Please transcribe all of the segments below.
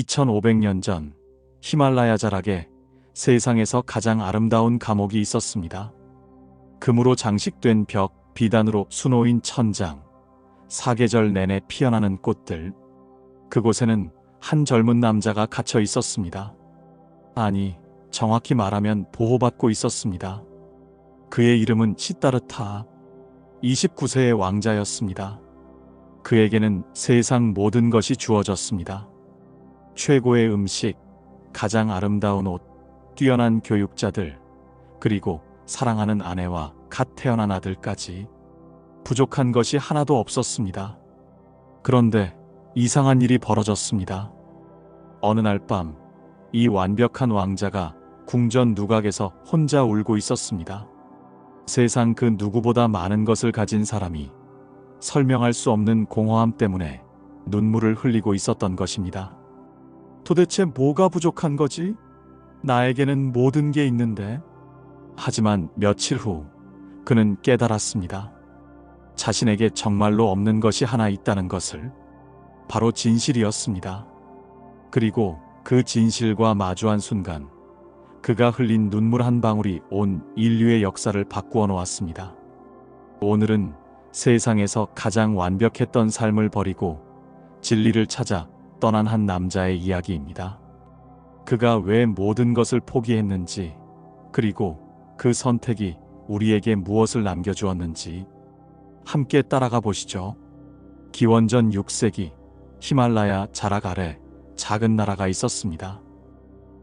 2500년 전 히말라야 자락에 세상에서 가장 아름다운 감옥이 있었습니다. 금으로 장식된 벽, 비단으로 수놓인 천장, 사계절 내내 피어나는 꽃들. 그곳에는 한 젊은 남자가 갇혀 있었습니다. 아니, 정확히 말하면 보호받고 있었습니다. 그의 이름은 시다르타. 29세의 왕자였습니다. 그에게는 세상 모든 것이 주어졌습니다. 최고의 음식, 가장 아름다운 옷, 뛰어난 교육자들, 그리고 사랑하는 아내와 갓 태어난 아들까지. 부족한 것이 하나도 없었습니다. 그런데 이상한 일이 벌어졌습니다. 어느 날 밤, 이 완벽한 왕자가 궁전 누각에서 혼자 울고 있었습니다. 세상 그 누구보다 많은 것을 가진 사람이 설명할 수 없는 공허함 때문에 눈물을 흘리고 있었던 것입니다. 도대체 뭐가 부족한 거지? 나에게는 모든 게 있는데. 하지만 며칠 후 그는 깨달았습니다. 자신에게 정말로 없는 것이 하나 있다는 것을. 바로 진실이었습니다. 그리고 그 진실과 마주한 순간 그가 흘린 눈물 한 방울이 온 인류의 역사를 바꾸어 놓았습니다. 오늘은 세상에서 가장 완벽했던 삶을 버리고 진리를 찾아 떠난 한 남자의 이야기입니다. 그가 왜 모든 것을 포기했는지, 그리고 그 선택이 우리에게 무엇을 남겨주었는지 함께 따라가 보시죠. 기원전 6세기 히말라야 자락 아래 작은 나라가 있었습니다.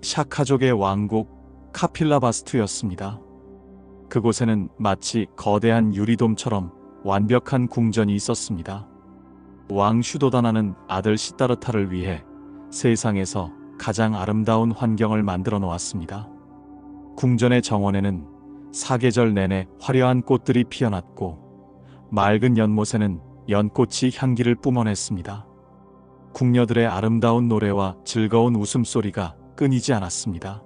샤카족의 왕국 카필라바스투였습니다. 그곳에는 마치 거대한 유리돔처럼 완벽한 궁전이 있었습니다. 왕 슈도다나는 아들 시다르타를 위해 세상에서 가장 아름다운 환경을 만들어 놓았습니다. 궁전의 정원에는 사계절 내내 화려한 꽃들이 피어났고 맑은 연못에는 연꽃이 향기를 뿜어냈습니다. 궁녀들의 아름다운 노래와 즐거운 웃음소리가 끊이지 않았습니다.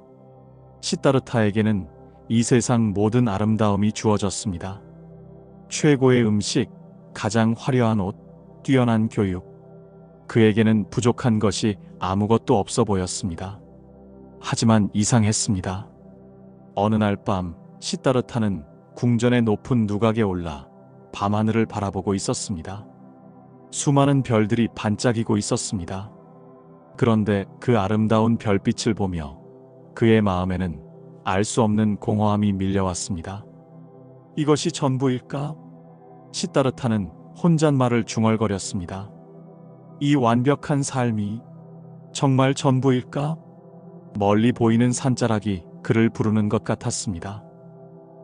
시다르타에게는 이 세상 모든 아름다움이 주어졌습니다. 최고의 음식, 가장 화려한 옷, 뛰어난 교육. 그에게는 부족한 것이 아무것도 없어 보였습니다. 하지만 이상했습니다. 어느 날 밤 시다르타는 궁전의 높은 누각에 올라 밤하늘을 바라보고 있었습니다. 수많은 별들이 반짝이고 있었습니다. 그런데 그 아름다운 별빛을 보며 그의 마음에는 알 수 없는 공허함이 밀려왔습니다. 이것이 전부일까? 시다르타는 혼잣말을 중얼거렸습니다. 이 완벽한 삶이 정말 전부일까? 멀리 보이는 산자락이 그를 부르는 것 같았습니다.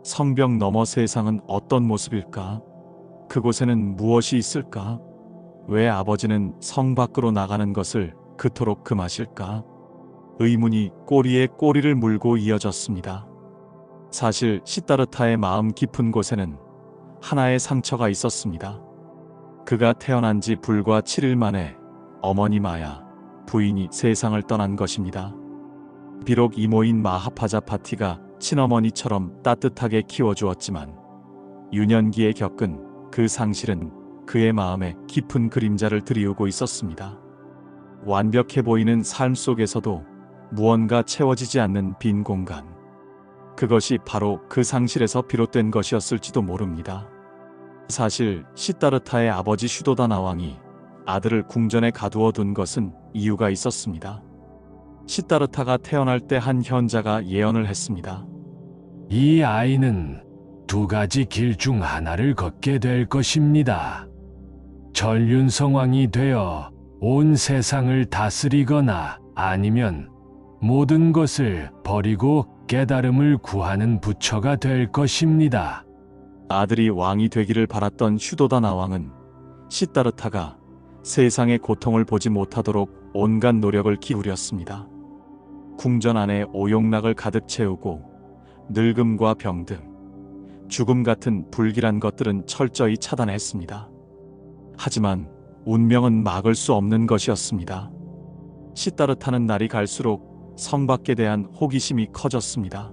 성벽 너머 세상은 어떤 모습일까? 그곳에는 무엇이 있을까? 왜 아버지는 성 밖으로 나가는 것을 그토록 금하실까? 의문이 꼬리에 꼬리를 물고 이어졌습니다. 사실 시다르타의 마음 깊은 곳에는 하나의 상처가 있었습니다. 그가 태어난 지 불과 7일 만에 어머니 마야, 부인이 세상을 떠난 것입니다. 비록 이모인 마하파자파티가 친어머니처럼 따뜻하게 키워주었지만 유년기에 겪은 그 상실은 그의 마음에 깊은 그림자를 드리우고 있었습니다. 완벽해 보이는 삶 속에서도 무언가 채워지지 않는 빈 공간. 그것이 바로 그 상실에서 비롯된 것이었을지도 모릅니다. 사실 시다르타의 아버지 슈도다나 왕이 아들을 궁전에 가두어 둔 것은 이유가 있었습니다. 시다르타가 태어날 때 한 현자가 예언을 했습니다. 이 아이는 두 가지 길 중 하나를 걷게 될 것입니다. 전륜성왕이 되어 온 세상을 다스리거나 아니면 모든 것을 버리고 깨달음을 구하는 부처가 될 것입니다. 아들이 왕이 되기를 바랐던 슈도다나 왕은 시다르타가 세상의 고통을 보지 못하도록 온갖 노력을 기울였습니다. 궁전 안에 오용락을 가득 채우고 늙음과 병든 죽음 같은 불길한 것들은 철저히 차단했습니다. 하지만 운명은 막을 수 없는 것이었습니다. 시다르타는 날이 갈수록 성 밖에 대한 호기심이 커졌습니다.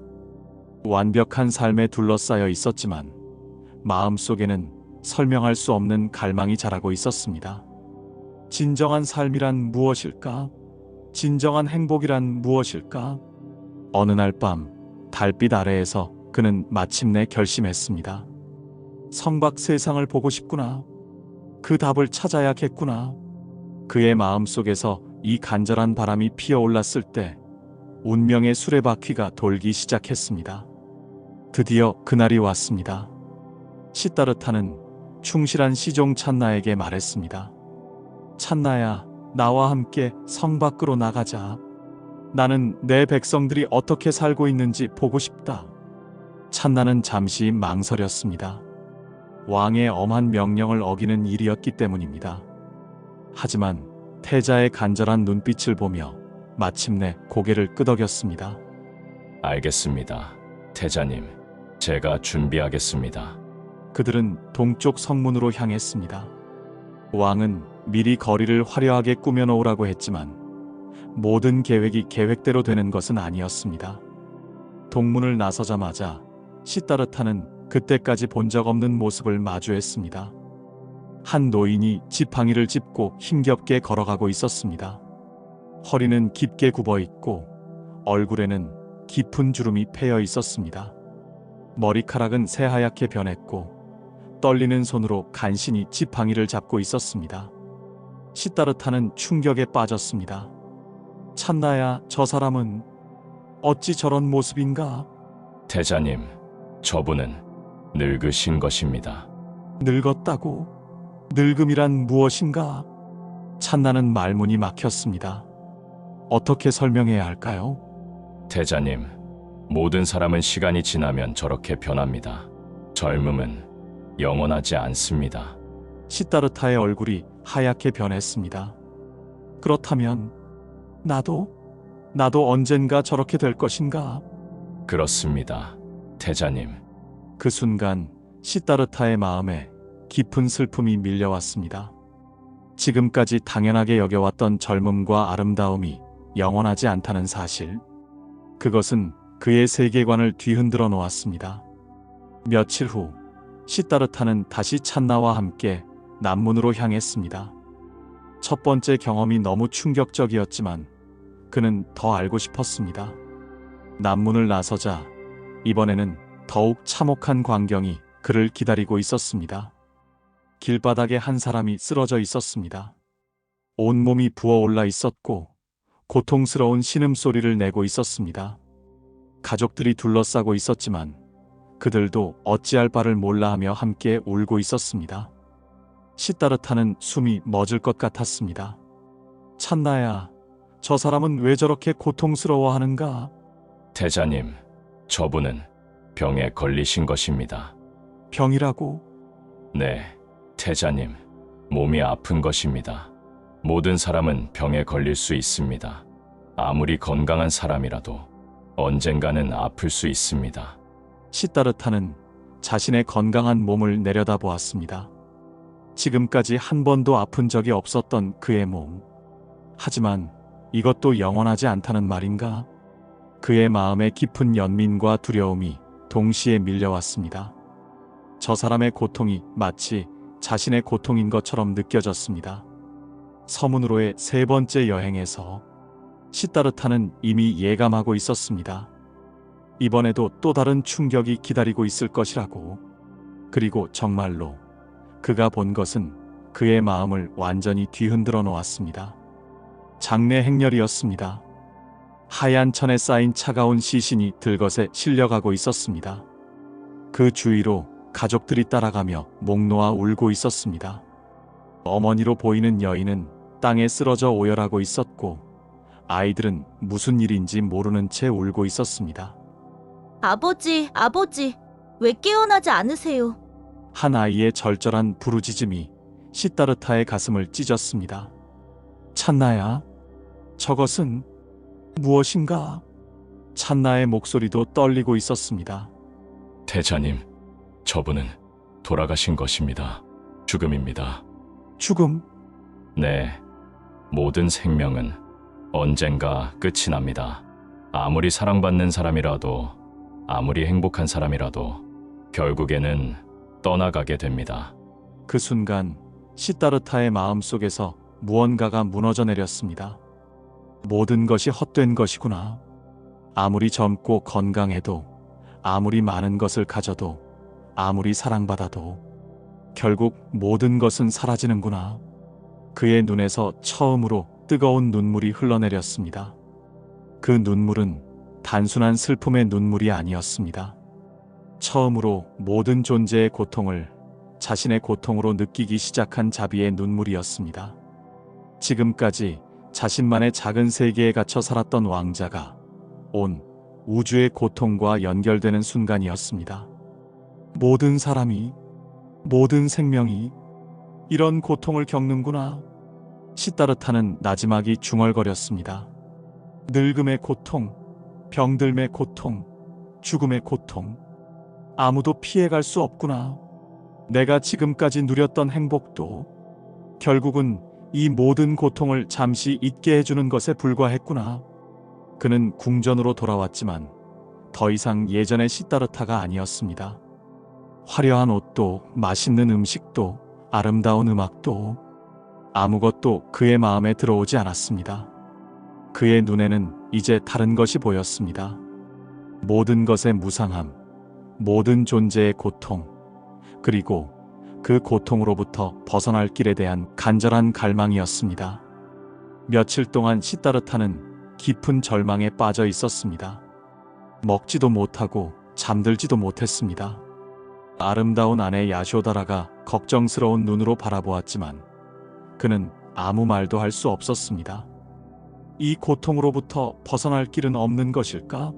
완벽한 삶에 둘러싸여 있었지만 마음속에는 설명할 수 없는 갈망이 자라고 있었습니다. 진정한 삶이란 무엇일까? 진정한 행복이란 무엇일까? 어느 날 밤 달빛 아래에서 그는 마침내 결심했습니다. 성박 세상을 보고 싶구나. 그 답을 찾아야겠구나. 그의 마음속에서 이 간절한 바람이 피어올랐을 때 운명의 수레바퀴가 돌기 시작했습니다. 드디어 그날이 왔습니다. 시다르타는 충실한 시종 찬나에게 말했습니다. 찬나야, 나와 함께 성 밖으로 나가자. 나는 내 백성들이 어떻게 살고 있는지 보고 싶다. 찬나는 잠시 망설였습니다. 왕의 엄한 명령을 어기는 일이었기 때문입니다. 하지만 태자의 간절한 눈빛을 보며 마침내 고개를 끄덕였습니다. 알겠습니다. 태자님, 제가 준비하겠습니다. 그들은 동쪽 성문으로 향했습니다. 왕은 미리 거리를 화려하게 꾸며놓으라고 했지만 모든 계획이 계획대로 되는 것은 아니었습니다. 동문을 나서자마자 시다르타는 그때까지 본 적 없는 모습을 마주했습니다. 한 노인이 지팡이를 짚고 힘겹게 걸어가고 있었습니다. 허리는 깊게 굽어 있고 얼굴에는 깊은 주름이 패여 있었습니다. 머리카락은 새하얗게 변했고 떨리는 손으로 간신히 지팡이를 잡고 있었습니다. 시다르타는 충격에 빠졌습니다. 찬나야, 저 사람은 어찌 저런 모습인가? 태자님, 저분은 늙으신 것입니다. 늙었다고? 늙음이란 무엇인가? 찬나는 말문이 막혔습니다. 어떻게 설명해야 할까요? 태자님, 모든 사람은 시간이 지나면 저렇게 변합니다. 젊음은 영원하지 않습니다. 시다르타의 얼굴이 하얗게 변했습니다. 그렇다면 나도 언젠가 저렇게 될 것인가? 그렇습니다. 태자님, 그 순간 시다르타의 마음에 깊은 슬픔이 밀려왔습니다. 지금까지 당연하게 여겨왔던 젊음과 아름다움이 영원하지 않다는 사실. 그것은 그의 세계관을 뒤흔들어 놓았습니다. 며칠 후 시다르타는 다시 찬나와 함께 남문으로 향했습니다. 첫 번째 경험이 너무 충격적이었지만 그는 더 알고 싶었습니다. 남문을 나서자 이번에는 더욱 참혹한 광경이 그를 기다리고 있었습니다. 길바닥에 한 사람이 쓰러져 있었습니다. 온몸이 부어올라 있었고 고통스러운 신음소리를 내고 있었습니다. 가족들이 둘러싸고 있었지만 그들도 어찌할 바를 몰라하며 함께 울고 있었습니다. 시다르타는 숨이 멎을 것 같았습니다. 찬나야, 저 사람은 왜 저렇게 고통스러워하는가? 태자님, 저분은 병에 걸리신 것입니다. 병이라고? 네, 태자님, 몸이 아픈 것입니다. 모든 사람은 병에 걸릴 수 있습니다. 아무리 건강한 사람이라도 언젠가는 아플 수 있습니다. 시다르타는 자신의 건강한 몸을 내려다보았습니다. 지금까지 한 번도 아픈 적이 없었던 그의 몸. 하지만 이것도 영원하지 않다는 말인가? 그의 마음에 깊은 연민과 두려움이 동시에 밀려왔습니다. 저 사람의 고통이 마치 자신의 고통인 것처럼 느껴졌습니다. 서문으로의 세 번째 여행에서 시다르타는 이미 예감하고 있었습니다. 이번에도 또 다른 충격이 기다리고 있을 것이라고. 그리고 정말로 그가 본 것은 그의 마음을 완전히 뒤흔들어 놓았습니다. 장례 행렬이었습니다. 하얀 천에 쌓인 차가운 시신이 들것에 실려가고 있었습니다. 그 주위로 가족들이 따라가며 목 놓아 울고 있었습니다. 어머니로 보이는 여인은 땅에 쓰러져 오열하고 있었고 아이들은 무슨 일인지 모르는 채 울고 있었습니다. 아버지, 왜 깨어나지 않으세요? 한 아이의 절절한 부르짖음이 시다르타의 가슴을 찢었습니다. 찬나야, 저것은 무엇인가? 찬나의 목소리도 떨리고 있었습니다. 태자님, 저분은 돌아가신 것입니다. 죽음입니다. 죽음? 네, 모든 생명은 언젠가 끝이 납니다. 아무리 사랑받는 사람이라도, 아무리 행복한 사람이라도 결국에는 떠나가게 됩니다. 그 순간 시다르타의 마음속에서 무언가가 무너져 내렸습니다. 모든 것이 헛된 것이구나. 아무리 젊고 건강해도, 아무리 많은 것을 가져도, 아무리 사랑받아도 결국 모든 것은 사라지는구나. 그의 눈에서 처음으로 뜨거운 눈물이 흘러내렸습니다. 그 눈물은 단순한 슬픔의 눈물이 아니었습니다. 처음으로 모든 존재의 고통을 자신의 고통으로 느끼기 시작한 자비의 눈물이었습니다. 지금까지 자신만의 작은 세계에 갇혀 살았던 왕자가 온 우주의 고통과 연결되는 순간이었습니다. 모든 사람이, 모든 생명이 이런 고통을 겪는구나. 시다르타는 나지막이 중얼거렸습니다. 늙음의 고통, 병들음의 고통, 죽음의 고통. 아무도 피해갈 수 없구나. 내가 지금까지 누렸던 행복도 결국은 이 모든 고통을 잠시 잊게 해주는 것에 불과했구나. 그는 궁전으로 돌아왔지만 더 이상 예전의 시다르타가 아니었습니다. 화려한 옷도, 맛있는 음식도, 아름다운 음악도 아무것도 그의 마음에 들어오지 않았습니다. 그의 눈에는 이제 다른 것이 보였습니다. 모든 것의 무상함, 모든 존재의 고통, 그리고 그 고통으로부터 벗어날 길에 대한 간절한 갈망이었습니다. 며칠 동안 시다르타는 깊은 절망에 빠져 있었습니다. 먹지도 못하고 잠들지도 못했습니다. 아름다운 아내 야쇼다라가 걱정스러운 눈으로 바라보았지만 그는 아무 말도 할 수 없었습니다. 이 고통으로부터 벗어날 길은 없는 것일까?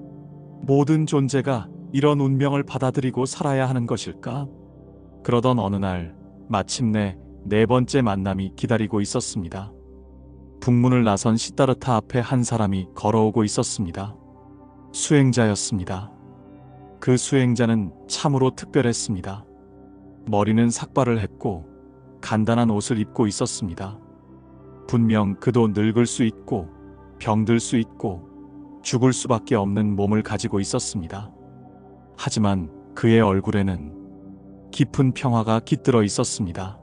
모든 존재가 이런 운명을 받아들이고 살아야 하는 것일까? 그러던 어느 날 마침내 네 번째 만남이 기다리고 있었습니다. 북문을 나선 시다르타 앞에 한 사람이 걸어오고 있었습니다. 수행자였습니다. 그 수행자는 참으로 특별했습니다. 머리는 삭발을 했고 간단한 옷을 입고 있었습니다. 분명 그도 늙을 수 있고 병들 수 있고 죽을 수밖에 없는 몸을 가지고 있었습니다. 하지만 그의 얼굴에는 깊은 평화가 깃들어 있었습니다.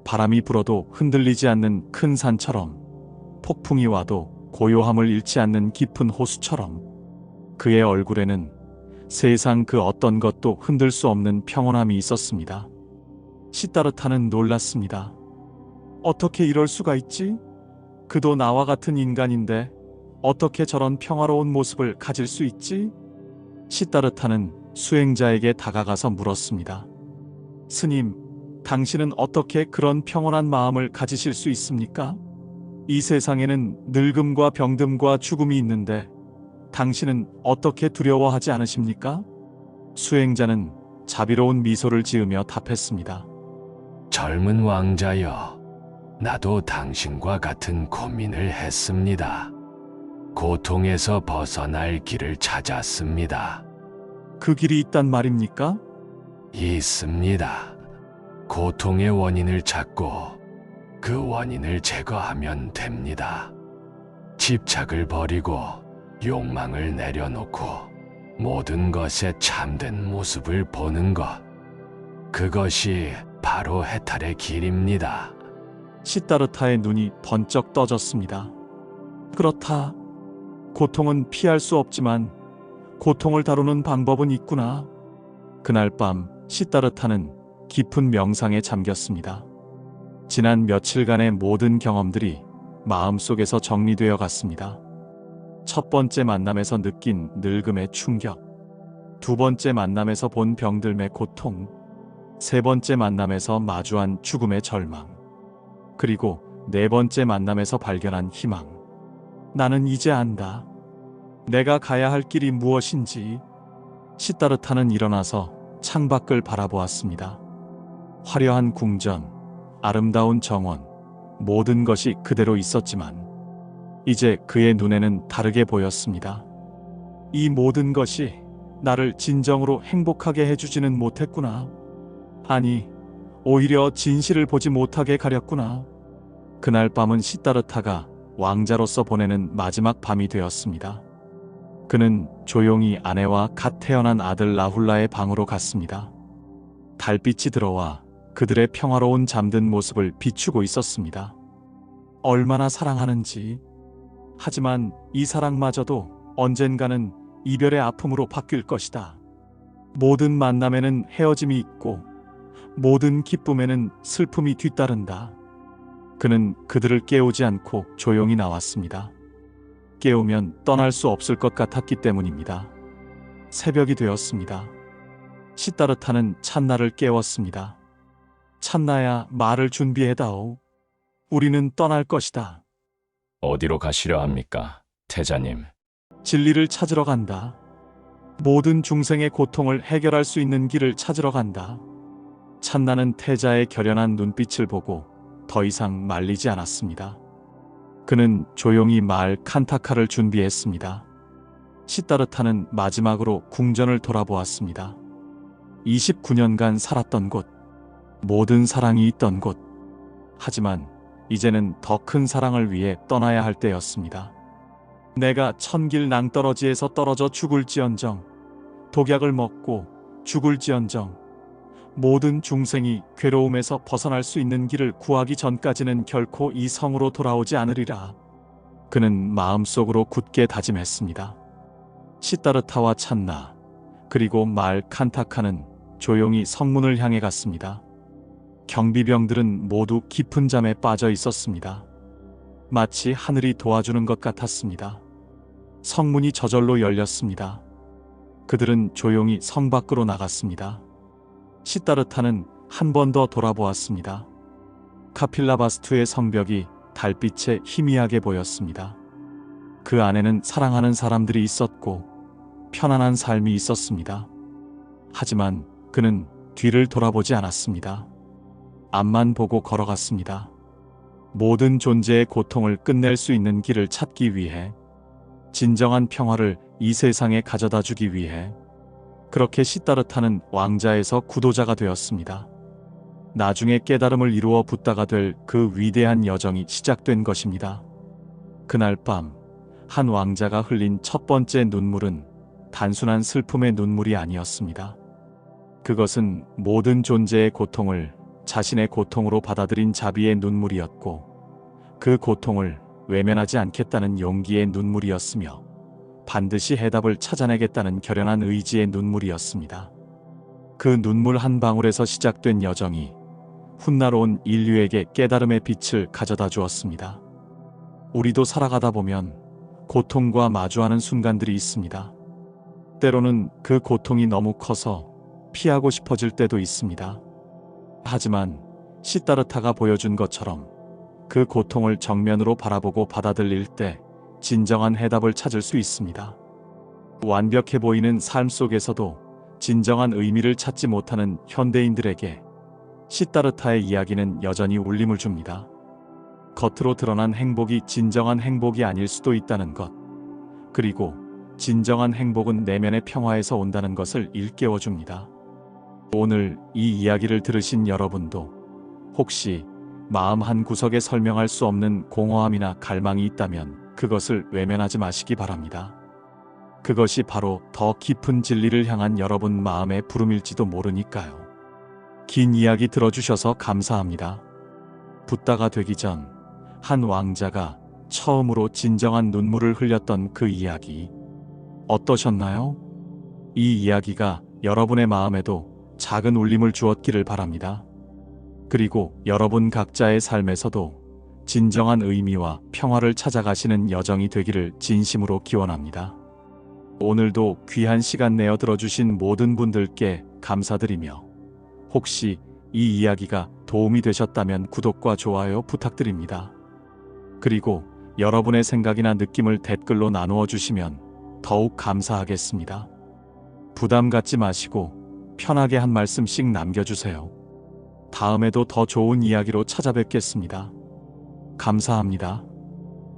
바람이 불어도 흔들리지 않는 큰 산처럼, 폭풍이 와도 고요함을 잃지 않는 깊은 호수처럼 그의 얼굴에는 세상 그 어떤 것도 흔들 수 없는 평온함이 있었습니다. 시다르타는 놀랐습니다. 어떻게 이럴 수가 있지? 그도 나와 같은 인간인데 어떻게 저런 평화로운 모습을 가질 수 있지? 시다르타는 수행자에게 다가가서 물었습니다. 스님, 당신은 어떻게 그런 평온한 마음을 가지실 수 있습니까? 이 세상에는 늙음과 병듦과 죽음이 있는데 당신은 어떻게 두려워하지 않으십니까? 수행자는 자비로운 미소를 지으며 답했습니다. 젊은 왕자여, 나도 당신과 같은 고민을 했습니다. 고통에서 벗어날 길을 찾았습니다. 그 길이 있단 말입니까? 있습니다. 고통의 원인을 찾고 그 원인을 제거하면 됩니다. 집착을 버리고 욕망을 내려놓고 모든 것의 참된 모습을 보는 것. 그것이 바로 해탈의 길입니다. 시다르타의 눈이 번쩍 떠졌습니다. 그렇다. 고통은 피할 수 없지만 고통을 다루는 방법은 있구나. 그날 밤 시다르타는 깊은 명상에 잠겼습니다. 지난 며칠간의 모든 경험들이 마음속에서 정리되어 갔습니다. 첫 번째 만남에서 느낀 늙음의 충격, 두 번째 만남에서 본 병들음의 고통, 세 번째 만남에서 마주한 죽음의 절망, 그리고 네 번째 만남에서 발견한 희망. 나는 이제 안다. 내가 가야 할 길이 무엇인지. 시다르타는 일어나서 창밖을 바라보았습니다. 화려한 궁전, 아름다운 정원, 모든 것이 그대로 있었지만 이제 그의 눈에는 다르게 보였습니다. 이 모든 것이 나를 진정으로 행복하게 해주지는 못했구나. 아니, 오히려 진실을 보지 못하게 가렸구나. 그날 밤은 시다르타가 왕자로서 보내는 마지막 밤이 되었습니다. 그는 조용히 아내와 갓 태어난 아들 라훌라의 방으로 갔습니다. 달빛이 들어와 그들의 평화로운 잠든 모습을 비추고 있었습니다. 얼마나 사랑하는지, 하지만 이 사랑마저도 언젠가는 이별의 아픔으로 바뀔 것이다. 모든 만남에는 헤어짐이 있고 모든 기쁨에는 슬픔이 뒤따른다. 그는 그들을 깨우지 않고 조용히 나왔습니다. 깨우면 떠날 수 없을 것 같았기 때문입니다. 새벽이 되었습니다. 시다르타는 찬나를 깨웠습니다. 찬나야, 말을 준비해다오. 우리는 떠날 것이다. 어디로 가시려 합니까, 태자님? 진리를 찾으러 간다. 모든 중생의 고통을 해결할 수 있는 길을 찾으러 간다. 찬나는 태자의 결연한 눈빛을 보고 더 이상 말리지 않았습니다. 그는 조용히 말 칸타카를 준비했습니다. 시다르타는 마지막으로 궁전을 돌아보았습니다. 29년간 살았던 곳, 모든 사랑이 있던 곳. 하지만 이제는 더 큰 사랑을 위해 떠나야 할 때였습니다. 내가 천길 낭떠러지에서 떨어져 죽을지언정, 독약을 먹고 죽을지언정, 모든 중생이 괴로움에서 벗어날 수 있는 길을 구하기 전까지는 결코 이 성으로 돌아오지 않으리라. 그는 마음속으로 굳게 다짐했습니다. 시다르타와 찬나, 그리고 말 칸타카는 조용히 성문을 향해 갔습니다. 경비병들은 모두 깊은 잠에 빠져 있었습니다. 마치 하늘이 도와주는 것 같았습니다. 성문이 저절로 열렸습니다. 그들은 조용히 성 밖으로 나갔습니다. 시다르타는 한 번 더 돌아보았습니다. 카필라바스투의 성벽이 달빛에 희미하게 보였습니다. 그 안에는 사랑하는 사람들이 있었고 편안한 삶이 있었습니다. 하지만 그는 뒤를 돌아보지 않았습니다. 앞만 보고 걸어갔습니다. 모든 존재의 고통을 끝낼 수 있는 길을 찾기 위해, 진정한 평화를 이 세상에 가져다 주기 위해. 그렇게 시다르타는 왕자에서 구도자가 되었습니다. 나중에 깨달음을 이루어 붓다가 될 그 위대한 여정이 시작된 것입니다. 그날 밤, 한 왕자가 흘린 첫 번째 눈물은 단순한 슬픔의 눈물이 아니었습니다. 그것은 모든 존재의 고통을 자신의 고통으로 받아들인 자비의 눈물이었고, 그 고통을 외면하지 않겠다는 용기의 눈물이었으며, 반드시 해답을 찾아내겠다는 결연한 의지의 눈물이었습니다. 그 눈물 한 방울에서 시작된 여정이 훗날 인류에게 깨달음의 빛을 가져다 주었습니다. 우리도 살아가다 보면 고통과 마주하는 순간들이 있습니다. 때로는 그 고통이 너무 커서 피하고 싶어질 때도 있습니다. 하지만 시다르타가 보여준 것처럼 그 고통을 정면으로 바라보고 받아들일 때 진정한 해답을 찾을 수 있습니다. 완벽해 보이는 삶 속에서도 진정한 의미를 찾지 못하는 현대인들에게 시다르타의 이야기는 여전히 울림을 줍니다. 겉으로 드러난 행복이 진정한 행복이 아닐 수도 있다는 것, 그리고 진정한 행복은 내면의 평화에서 온다는 것을 일깨워 줍니다. 오늘 이 이야기를 들으신 여러분도 혹시 마음 한 구석에 설명할 수 없는 공허함이나 갈망이 있다면 그것을 외면하지 마시기 바랍니다. 그것이 바로 더 깊은 진리를 향한 여러분 마음의 부름일지도 모르니까요. 긴 이야기 들어주셔서 감사합니다. 붓다가 되기 전 한 왕자가 처음으로 진정한 눈물을 흘렸던 그 이야기 어떠셨나요? 이 이야기가 여러분의 마음에도 작은 울림을 주었기를 바랍니다. 그리고 여러분 각자의 삶에서도 진정한 의미와 평화를 찾아가시는 여정이 되기를 진심으로 기원합니다. 오늘도 귀한 시간 내어 들어주신 모든 분들께 감사드리며, 혹시 이 이야기가 도움이 되셨다면 구독과 좋아요 부탁드립니다. 그리고 여러분의 생각이나 느낌을 댓글로 나누어 주시면 더욱 감사하겠습니다. 부담 갖지 마시고 편하게 한 말씀씩 남겨주세요. 다음에도 더 좋은 이야기로 찾아뵙겠습니다. 감사합니다.